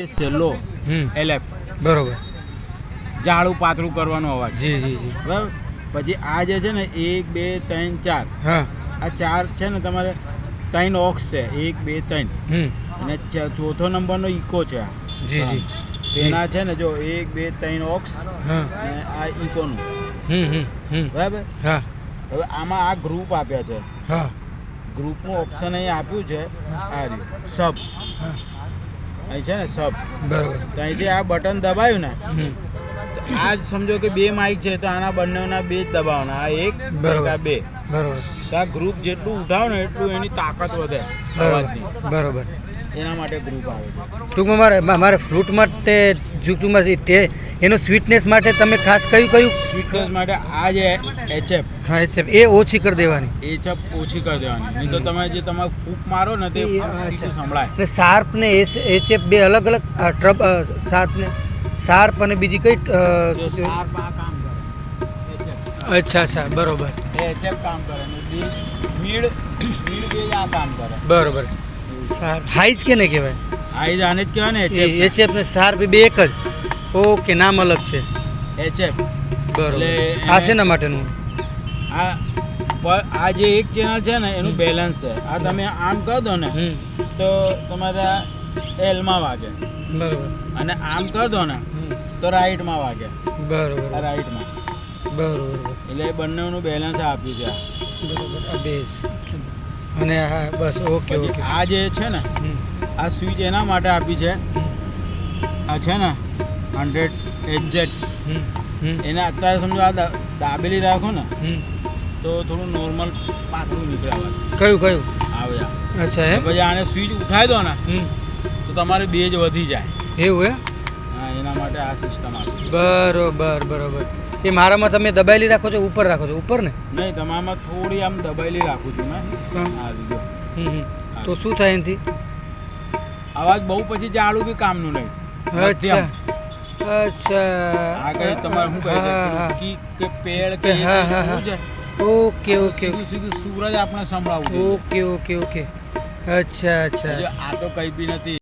એ સેલો એલએફ બરોબર. જાડું પાતળું કરવાનો અવાજ. જી જી જી. બરાબર. પછી આ જે છે ને 1 2 3 4 હા. આ 4 છે ને તમારે 3 ઓક્સ છે 1 2 3 અને ચોથો નંબરનો ઇકો છે આ. જી જી. એના છે ને જો 1 2 3 ઓક્સ હા. અને આ ઇકોનું. બરાબર. હા. હવે આમાં આ ગ્રુપ આપ્યા છે. હા. ગ્રુપનું ઓપ્શન અહીં આપ્યું છે આ રહ્યું સબ. અહીં છે ને સબ. બરોબર. તો અહીંથી આ બટન દબાવ્યું ને તો આ જ સમજો કે બે માઇક છે તો આના બંનેના બે જ દબાવવાના. આ એક બરોબર. આ બે. બરોબર. તો આ ગ્રુપ જેટલું ઉઠાવો ને એટલું એની તાકાત વધે અવાજની. બરોબર. એના માટે ગ્રુપ આવે છે. ટૂંકમાં મારે ફ્લૂટ માટે ટૂંકમાં એનો સ્વીટનેસ માટે તમે ખાસ કયું સ્વીટનેસ માટે આ જે એચએફ હા એ ઓછી કરી દેવાની. એચએફ ઓછી કરી દેવાની. નહીં તો તમે જે તમે ફૂંક મારો ને તે સીધું સંભળાય. એટલે શાર્પ ને એચએફ બે અલગ અલગ શાર્પ અને બીજી કઈ જો શાર્પ આ કામ કરે HF. અચ્છા બરોબર. એ એચએફ કામ કરે ને મીડ બે આ કામ કરે. બરોબર. શાર્પ હાઈઝ કેને કહેવાય? આ આને જ કહેવાય ને એચએફ. એચએફ ને શાર્પ બે એક જ. ઓકે, નામ અલગ છે. એચએફ બરોબર. આ શેના માટેનું? આ જે એક ચેનલ છે ને એનું બેલેન્સ છે. આ તમે આમ કરી દો ને તો તમારા એલમાં વાગે. બરોબર. અને આમ કરી દો ને તો રાઈટમાં વાગે. બરોબર. આ રાઈટમાં. બરોબર. એટલે એ બંનેનું બેલેન્સ આપ્યું છે. બરોબર. આ બેઝ અને હા બસ ઓકે પછી ઓકે. આ જે છે ને આ સ્વિચ એના માટે આપી છે. આ છે ને 100 HZ. એને અત્યારે સમજો આ દાબેલી રાખો ને તો થોડું નોર્મલ પાતળું નીકળે અવાજ. કયું આવે આ. અચ્છા એમ. પછી આને સ્વિચ ઉઠાવી દો ને તો તમારે બેજ વધી જાય. એવું હે? હા, એના માટે આ સિસ્ટમ આપી. બરોબર. એ મારામાં તમે દબાયેલી રાખો છો ઉપર રાખો છો? ઉપર ને? નહીં, તમારામાં થોડી આમ દબાયેલી રાખું છું મેં. આ લીધો. તો શું થાય એનાથી? અવાજ બહુ પછી જાડું બી કામનું નહીં. અચ્છા. આ કઈ તમારે શું કહે છે કી કે પેડ કે શું છે? ઓકે. સીધું સૂરજ આપણે સંભળાવું. ઓકે. અચ્છા. આ તો કઈ બી નથી.